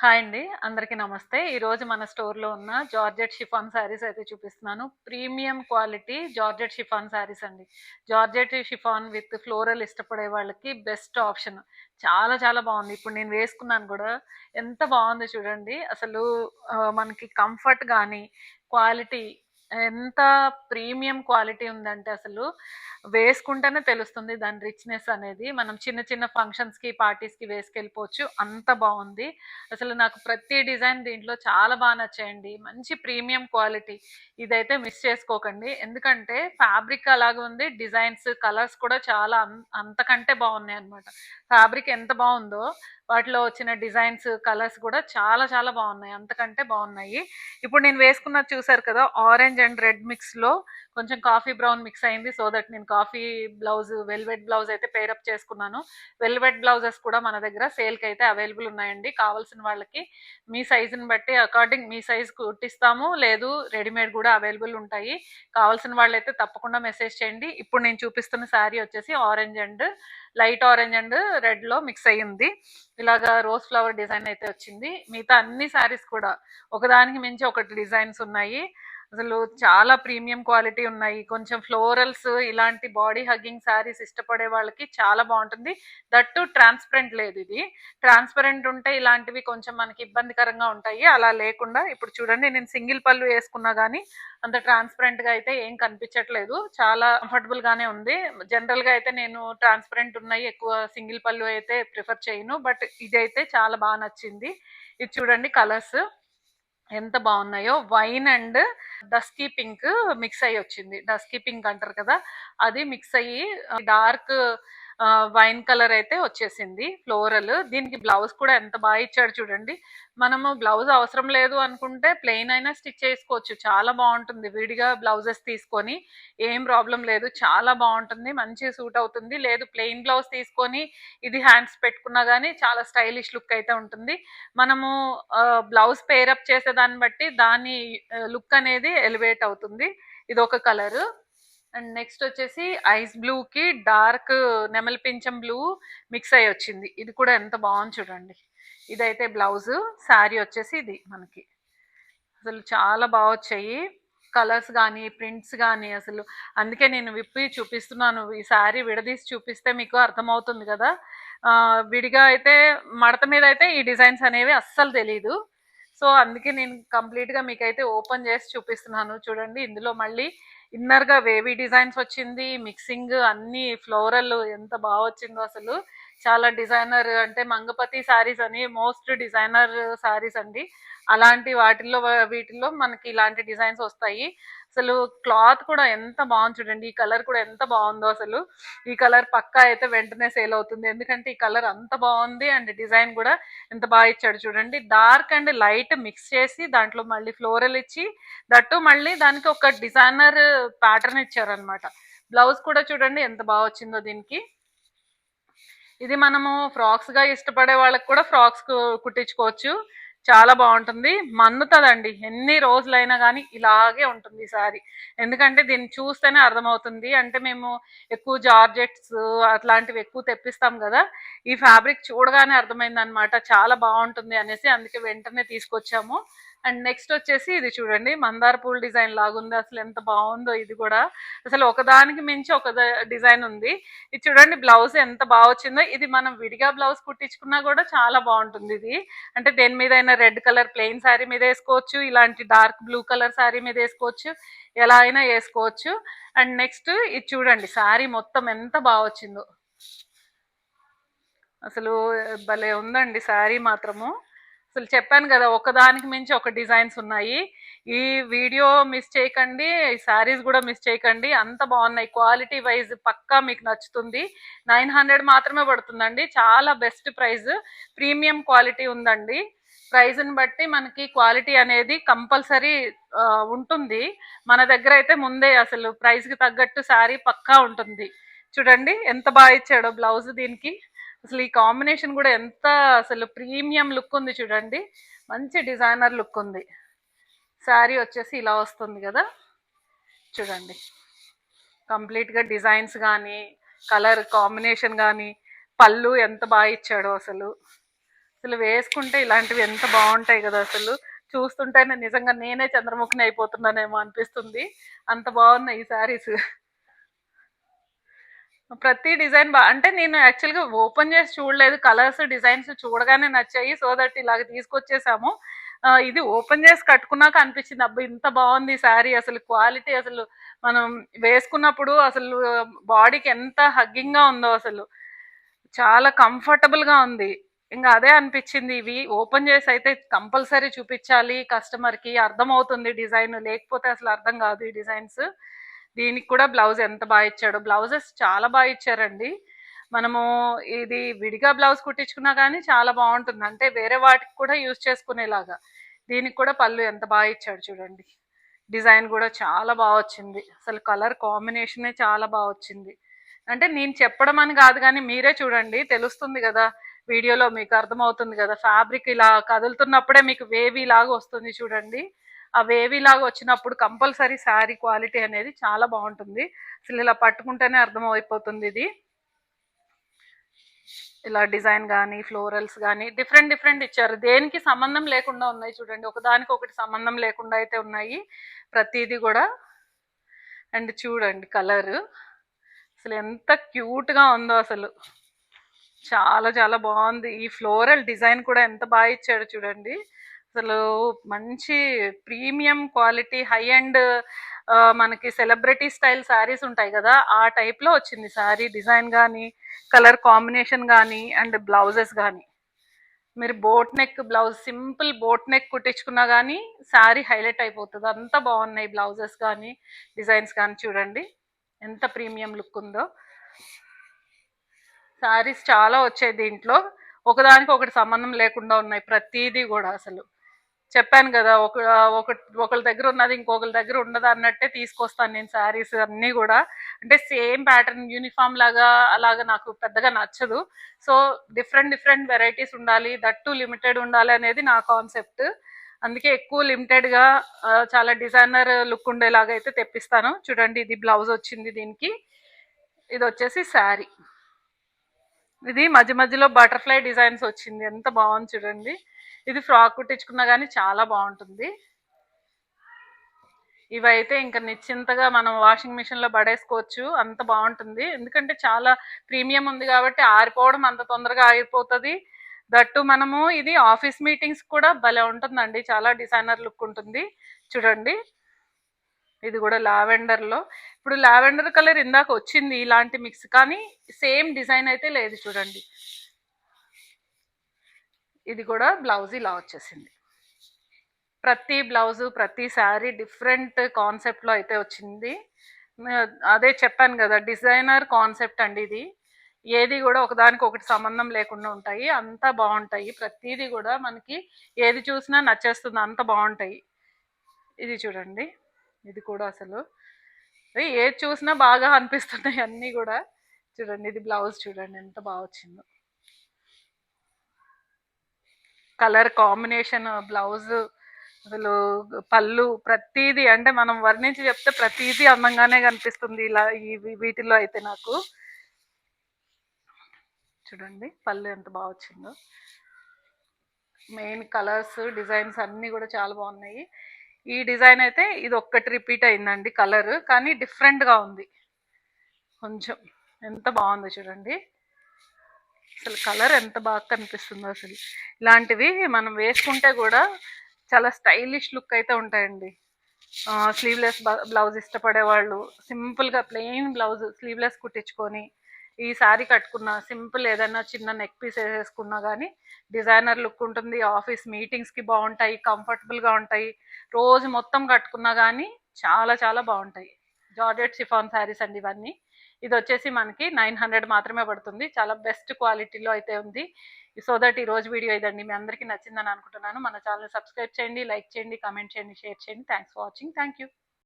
Hi అండి. అందరికీ నమస్తే. ఈరోజు మన స్టోర్‌లో ఉన్న జార్జెట్ షిఫాన్ శారీస్ అయితే చూపిస్తున్నాను. Premium quality georgette chiffon sarees అండి. జార్జెట్ షిఫాన్ విత్ ఫ్లోరల్ ఇష్టపడే వాళ్ళకి బెస్ట్ ఆప్షన్. చాలా చాలా బాగుంది. ఇప్పుడు నేను వేసుకున్నాను కూడా. ఎంత బాగుంది చూడండి. అసలు మనకి కంఫర్ట్ కానీ, క్వాలిటీ ఎంత ప్రీమియం క్వాలిటీ ఉందంటే అసలు వేసుకుంటేనే తెలుస్తుంది దాని రిచ్‌నెస్ అనేది. మనం చిన్న చిన్న ఫంక్షన్స్‌కి, పార్టీస్‌కి వేసుకెళ్ళిపోవచ్చు. అంత బాగుంది. అసలు నాకు ప్రతి డిజైన్ దీంట్లో చాలా బాగా నచ్చాయండి. మంచి ప్రీమియం క్వాలిటీ. ఇదైతే మిస్ చేసుకోకండి. ఎందుకంటే ఫ్యాబ్రిక్ అలాగే ఉంది. డిజైన్స్, కలర్స్ కూడా చాలా అంతకంటే బాగున్నాయి అన్నమాట. ఫ్యాబ్రిక్ ఎంత బాగుందో వాటిలో వచ్చిన డిజైన్స్, కలర్స్ కూడా చాలా చాలా బాగున్నాయి. అంతకంటే బాగున్నాయి. ఇప్పుడు నేను వేసుకున్నది చూసారు కదా, ఆరెంజ్ అండ్ రెడ్ మిక్స్లో కొంచెం కాఫీ బ్రౌన్ మిక్స్ అయింది. సో దట్ నేను కాఫీ బ్లౌజ్, వెల్వెట్ బ్లౌజ్ అయితే పేరప్ చేసుకున్నాను. వెల్వెట్ బ్లౌజెస్ కూడా మన దగ్గర సేల్కి అయితే అవైలబుల్ ఉన్నాయండి. కావాల్సిన వాళ్ళకి మీ సైజుని బట్టి అకార్డింగ్ మీ సైజ్ కుట్టిస్తాము, లేదు రెడీమేడ్ కూడా అవైలబుల్ ఉంటాయి. కావాల్సిన వాళ్ళైతే తప్పకుండా మెసేజ్ చేయండి. ఇప్పుడు నేను చూపిస్తున్న శారీ వచ్చేసి orange and light orange and రెడ్లో మిక్స్ అయ్యింది. ఇలాగా రోజ్ ఫ్లవర్ డిజైన్ అయితే వచ్చింది. మిగతా అన్ని శారీస్ కూడా ఒకదానికి మించి ఒకటి డిజైన్స్ ఉన్నాయి. అసలు చాలా ప్రీమియం క్వాలిటీ ఉన్నాయి. కొంచెం ఫ్లోరల్స్, ఇలాంటి బాడీ హగ్గింగ్ శారీస్ ఇష్టపడే వాళ్ళకి చాలా బాగుంటుంది. దట్టు ట్రాన్స్పరెంట్ లేదు. ఇది ట్రాన్స్పరెంట్ ఉంటే ఇలాంటివి కొంచెం మనకి ఇబ్బందికరంగా ఉంటాయి. అలా లేకుండా ఇప్పుడు చూడండి, నేను సింగిల్ పళ్ళు వేసుకున్నా కానీ అంత ట్రాన్స్పరెంట్ గా అయితే ఏం కనిపించట్లేదు. చాలా కంఫర్టబుల్ గానే ఉంది. జనరల్ గా అయితే నేను ట్రాన్స్పరెంట్ ఉన్నాయి ఎక్కువ సింగిల్ పళ్ళు అయితే ప్రిఫర్ చేయను. బట్ ఇదైతే చాలా బాగా నచ్చింది. ఇది చూడండి, కలర్స్ ఎంత బాగున్నాయో. Wine and dusky pink mix అయ్యి వచ్చింది. డస్కీ పింక్ అంటారు కదా, అది మిక్స్ అయ్యి డార్క్ వైన్ కలర్ అయితే వచ్చేసింది. ఫ్లోరల్. దీనికి బ్లౌజ్ కూడా ఎంత బాగా ఇచ్చాడు చూడండి. మనము బ్లౌజ్ అవసరం లేదు అనుకుంటే ప్లెయిన్ అయినా స్టిచ్ చేసుకోవచ్చు. చాలా బాగుంటుంది. విడిగా బ్లౌజెస్ తీసుకొని ఏం ప్రాబ్లం లేదు. చాలా బాగుంటుంది. మంచి సూట్ అవుతుంది. లేదు ప్లెయిన్ బ్లౌజ్ తీసుకొని ఇది హ్యాండ్స్ పెట్టుకున్నా కానీ చాలా స్టైలిష్ లుక్ అయితే ఉంటుంది. మనము బ్లౌజ్ పేరప్ చేసే దాన్ని బట్టి దాని లుక్ అనేది ఎలివేట్ అవుతుంది. ఇది ఒక కలర్. అండ్ నెక్స్ట్ వచ్చేసి ఐస్ బ్లూ కి డార్క్ నెమలి పింఛం బ్లూ మిక్స్ అయ్యి వచ్చింది. ఇది కూడా ఎంత బాగుంది చూడండి. ఇదైతే బ్లౌజ్. శారీ వచ్చేసి ఇది మనకి అసలు చాలా బాగా వచ్చాయి. కలర్స్ కానీ, ప్రింట్స్ కానీ అసలు అందుకే నేను విప్పి చూపిస్తున్నాను. ఈ శారీ విడదీసి చూపిస్తే మీకు అర్థమవుతుంది కదా. విడిగా అయితే మడత మీద అయితే ఈ డిజైన్స్ అనేవి అస్సలు తెలీదు. సో అందుకే నేను కంప్లీట్గా మీకైతే ఓపెన్ చేసి చూపిస్తున్నాను. చూడండి, ఇందులో మళ్ళీ ఇన్నర్గా వేవీ డిజైన్స్ వచ్చింది. మిక్సింగ్ అన్ని ఫ్లోరల్ ఎంత బాగా వచ్చిందో అసలు. చాలా డిజైనర్ అంటే మంగపతి శారీస్ అని మోస్ట్ డిజైనర్ శారీస్ అండి. అలాంటి వాటిల్లో వీటిల్లో మనకి ఇలాంటి డిజైన్స్ వస్తాయి. అసలు క్లాత్ కూడా ఎంత బాగుంది చూడండి. ఈ కలర్ కూడా ఎంత బాగుందో అసలు. ఈ కలర్ పక్కా అయితే వెంటనే సేల్ అవుతుంది. ఎందుకంటే ఈ కలర్ అంత బాగుంది. అండ్ డిజైన్ కూడా ఎంత బాగా ఇచ్చాడు చూడండి. డార్క్ అండ్ లైట్ మిక్స్ చేసి దాంట్లో మళ్ళీ ఫ్లోరల్ ఇచ్చి, దట్టు మళ్ళీ దానికి ఒక డిజైనర్ ప్యాటర్న్ ఇచ్చారనమాట. బ్లౌజ్ కూడా చూడండి ఎంత బాగా వచ్చిందో దీనికి. ఇది మనము ఫ్రాక్స్ గా ఇష్టపడే వాళ్ళకి కూడా ఫ్రాక్స్ కుట్టించుకోవచ్చు. చాలా బాగుంటుంది. మన్నుతుందండి. ఎన్ని రోజులైనా కానీ ఇలాగే ఉంటుంది ఈ సారీ. ఎందుకంటే దీన్ని చూస్తేనే అర్థమవుతుంది. అంటే మేము ఎక్కువ జార్జెట్స్ అట్లాంటివి ఎక్కువ తెప్పిస్తాం కదా. ఈ ఫ్యాబ్రిక్ చూడగానే అర్థమైంది అనమాట చాలా బాగుంటుంది అనేసి. అందుకే వెంటనే తీసుకొచ్చాము. అండ్ నెక్స్ట్ వచ్చేసి ఇది చూడండి, మందార పూల డిజైన్ లాగుంది. అసలు ఎంత బాగుందో ఇది కూడా. అసలు ఒకదానికి మించి ఒక డిజైన్ ఉంది. ఇది చూడండి, బ్లౌజ్ ఎంత బాగా వచ్చిందో. ఇది మనం విడిగా బ్లౌజ్ కుట్టించుకున్నా కూడా చాలా బాగుంటుంది. ఇది అంటే దేని మీద అయినా రెడ్ కలర్ ప్లెయిన్ శారీ మీద వేసుకోవచ్చు, ఇలాంటి డార్క్ బ్లూ కలర్ శారీ మీద వేసుకోవచ్చు, ఎలా అయినా వేసుకోవచ్చు. అండ్ నెక్స్ట్ ఇది చూడండి, శారీ మొత్తం ఎంత బాగా వచ్చిందో. అసలు భలే ఉందండి శారీ మాత్రము. అసలు చెప్పాను కదా, ఒకదానికి మించి ఒక డిజైన్స్ ఉన్నాయి. ఈ వీడియో మిస్ చేయకండి, ఈ శారీస్ కూడా మిస్ చేయకండి. అంత బాగున్నాయి. క్వాలిటీ వైజ్ పక్కా మీకు నచ్చుతుంది. 900 మాత్రమే పడుతుందండి. చాలా బెస్ట్ ప్రైస్. ప్రీమియం క్వాలిటీ ఉందండి. ప్రైస్ని బట్టి మనకి క్వాలిటీ అనేది కంపల్సరీ ఉంటుంది. మన దగ్గర అయితే ముందే అసలు ప్రైస్కి తగ్గట్టు శారీ పక్కా ఉంటుంది. చూడండి ఎంత బాగా ఇచ్చాడో బ్లౌజ్ దీనికి. అసలు ఈ కాంబినేషన్ కూడా ఎంత అసలు ప్రీమియం లుక్ ఉంది చూడండి. మంచి డిజైనర్ లుక్ ఉంది. శారీ వచ్చేసి ఇలా వస్తుంది కదా, చూడండి. కంప్లీట్గా డిజైన్స్ కానీ, కలర్ కాంబినేషన్ కానీ, పళ్ళు ఎంత బాగా ఇచ్చాడో అసలు. అసలు వేసుకుంటే ఇలాంటివి ఎంత బాగుంటాయి కదా అసలు. చూస్తుంటేనే నిజంగా నేనే చంద్రముఖిని అయిపోతున్నానేమో అనిపిస్తుంది, అంత బాగున్నాయి ఈ శారీస్. ప్రతి డిజైన్ అంటే నేను యాక్చువల్గా ఓపెన్ చేసి చూడలేదు, కలర్స్ డిజైన్స్ చూడగానే నచ్చాయి, సో దట్ ఇలాగ తీసుకొచ్చేసాము. ఇది ఓపెన్ చేసి కట్టుకున్నాక అనిపించింది, అబ్బా ఇంత బాగుంది శారీ, అసలు క్వాలిటీ అసలు మనం వేసుకున్నప్పుడు అసలు బాడీకి ఎంత హగ్గింగ్ గా ఉందో, అసలు చాలా కంఫర్టబుల్ గా ఉంది. ఇంకా అదే అనిపించింది, ఇవి ఓపెన్ చేసి అయితే కంపల్సరీ చూపించాలి కస్టమర్ కి, అర్థమవుతుంది డిజైన్, లేకపోతే అసలు అర్థం కాదు ఈ డిజైన్స్. దీనికి కూడా బ్లౌజ్ ఎంత బాగా ఇచ్చాడు, బ్లౌజెస్ చాలా బాగా ఇచ్చారండి. మనము ఇది విడిగా బ్లౌజ్ కుట్టించుకున్నా కానీ చాలా బాగుంటుంది, అంటే వేరే వాటికి కూడా యూజ్ చేసుకునేలాగా. దీనికి కూడా పళ్ళు ఎంత బాగా ఇచ్చాడు చూడండి, డిజైన్ కూడా చాలా బాగా వచ్చింది, అసలు కలర్ కాంబినేషనే చాలా బాగా వచ్చింది. అంటే నేను చెప్పడం అని కాదు కానీ మీరే చూడండి తెలుస్తుంది కదా, వీడియోలో మీకు అర్థమవుతుంది కదా, ఫ్యాబ్రిక్ ఇలా కదులుతున్నప్పుడే మీకు వేవీ లాగా వస్తుంది చూడండి. ఆ వేవీ లాగా వచ్చినప్పుడు కంపల్సరీ శారీ క్వాలిటీ అనేది చాలా బాగుంటుంది, అసలు ఇలా పట్టుకుంటేనే అర్థం అయిపోతుంది. ఇది ఇలా డిజైన్ కానీ ఫ్లోరల్స్ కానీ డిఫరెంట్ డిఫరెంట్ ఇచ్చారు, దేనికి సంబంధం లేకుండా ఉన్నాయి చూడండి, ఒకదానికి ఒకటి సంబంధం లేకుండా అయితే ఉన్నాయి ప్రతిదీ కూడా. అండ్ చూడండి కలర్ అసలు ఎంత క్యూట్గా ఉందో, అసలు చాలా చాలా బాగుంది. ఈ ఫ్లోరల్ డిజైన్ కూడా ఎంత బాగా ఇచ్చాడు చూడండి, అసలు మంచి ప్రీమియం క్వాలిటీ హై అండ్ మనకి సెలబ్రిటీ స్టైల్ శారీస్ ఉంటాయి కదా, ఆ టైప్లో వచ్చింది శారీ డిజైన్ కానీ కలర్ కాంబినేషన్ కానీ అండ్ బ్లౌజెస్ కానీ. మీరు boat neck blouse, simple boat neck కుట్టించుకున్నా కానీ శారీ హైలైట్ అయిపోతుంది, అంత బాగున్నాయి బ్లౌజెస్ కానీ డిజైన్స్ కానీ. చూడండి ఎంత ప్రీమియం లుక్ ఉందో, శారీస్ చాలా వచ్చాయి దీంట్లో, ఒకదానికి ఒకటి సంబంధం లేకుండా ఉన్నాయి ప్రతిదీ కూడా. అసలు చెప్పాను కదా, ఒకళ్ళ దగ్గర ఉన్నది ఇంకొకరి దగ్గర ఉండదు అన్నట్టే తీసుకొస్తాను నేను శారీస్ అన్నీ కూడా. అంటే సేమ్ ప్యాటర్న్ యూనిఫామ్ లాగా అలాగా నాకు పెద్దగా నచ్చదు, సో డిఫరెంట్ డిఫరెంట్ వెరైటీస్ ఉండాలి, దట్టు లిమిటెడ్ ఉండాలి అనేది నా కాన్సెప్ట్. అందుకే ఎక్కువ లిమిటెడ్గా చాలా డిజైనర్ లుక్ ఉండేలాగా అయితే తెప్పిస్తాను. చూడండి ఇది బ్లౌజ్ వచ్చింది దీనికి, ఇది వచ్చేసి శారీ, ఇది మధ్య మధ్యలో బటర్ఫ్లై డిజైన్స్ వచ్చింది, ఎంత బాగుంది చూడండి. ఇది ఫ్రాక్ కుట్టించుకున్నా కానీ చాలా బాగుంటుంది. ఇవైతే ఇంకా నిశ్చింతగా మనం వాషింగ్ మిషన్లో పడేసుకోవచ్చు, అంత బాగుంటుంది, ఎందుకంటే చాలా ప్రీమియం ఉంది కాబట్టి ఆరిపోవడం అంత తొందరగా ఆగిపోతుంది. దట్టు మనము ఇది ఆఫీస్ మీటింగ్స్ కూడా భలే ఉంటుందండి, చాలా డిజైనర్ లుక్ ఉంటుంది. చూడండి ఇది కూడా లావెండర్లో, ఇప్పుడు లావెండర్ కలర్ ఇందాక వచ్చింది ఇలాంటి మిక్స్, కానీ సేమ్ డిజైన్ అయితే లేదు చూడండి. ఇది కూడా బ్లౌజ్ ఇలా వచ్చేసింది, ప్రతి బ్లౌజు ప్రతి శారీ డిఫరెంట్ కాన్సెప్ట్లో అయితే వచ్చింది. అదే చెప్పాను కదా, డిజైనర్ కాన్సెప్ట్ అండి ఇది, ఏది కూడా ఒకదానికి ఒకటి సంబంధం లేకుండా ఉంటాయి, అంతా బాగుంటాయి ప్రతిదీ కూడా, మనకి ఏది చూసినా నచ్చేస్తుంది, అంత బాగుంటాయి. ఇది చూడండి, ఇది కూడా అసలు ఏది చూసినా బాగా అనిపిస్తున్నాయి అన్నీ కూడా. చూడండి ఇది బ్లౌజ్ చూడండి ఎంత బాగా వచ్చిందో, కలర్ కాంబినేషన్, బ్లౌజ్, అసలు పళ్ళు ప్రతిదీ, అంటే మనం వర్ణించి చెప్తే ప్రతిదీ అందంగానే కనిపిస్తుంది ఇలా వీటిల్లో అయితే నాకు. చూడండి పళ్ళు ఎంత బాగా వచ్చిందో, మెయిన్ కలర్స్ డిజైన్స్ అన్నీ కూడా చాలా బాగున్నాయి. ఈ డిజైన్ అయితే ఇది ఒక్కటి రిపీట్ అయిందండి కలర్, కానీ డిఫరెంట్గా ఉంది కొంచెం, ఎంత బాగుందో చూడండి, అసలు కలర్ ఎంత బాగా కనిపిస్తుందో. అసలు ఇలాంటివి మనం వేసుకుంటే కూడా చాలా స్టైలిష్ లుక్ అయితే ఉంటాయండి. స్లీవ్లెస్ బ్లౌజ్ ఇష్టపడే వాళ్ళు సింపుల్గా ప్లెయిన్ బ్లౌజ్ స్లీవ్లెస్ కుట్టించుకొని ఈ శారీ కట్టుకున్న, సింపుల్ ఏదైనా చిన్న నెక్ పీస్ వేసేసుకున్నా కానీ డిజైనర్ లుక్ ఉంటుంది, ఆఫీస్ మీటింగ్స్కి బాగుంటాయి, కంఫర్టబుల్గా ఉంటాయి, రోజు మొత్తం కట్టుకున్నా కానీ చాలా చాలా బాగుంటాయి. జార్జెట్ షిఫాన్ శారీస్ అండి ఇవన్నీ. ఇది వచ్చేసి మనకి 900 మాత్రమే పడుతుంది, చాలా బెస్ట్ క్వాలిటీలో అయితే ఉంది. సో దట్ ఈ రోజు వీడియో ఇదండి, మీ అందరికీ నచ్చిందని అనుకుంటున్నాను. మన ఛానల్ సబ్స్క్రైబ్ చేయండి, లైక్ చేయండి, కామెంట్ చేయండి, షేర్ చేయండి. Thanks for watching, thank you.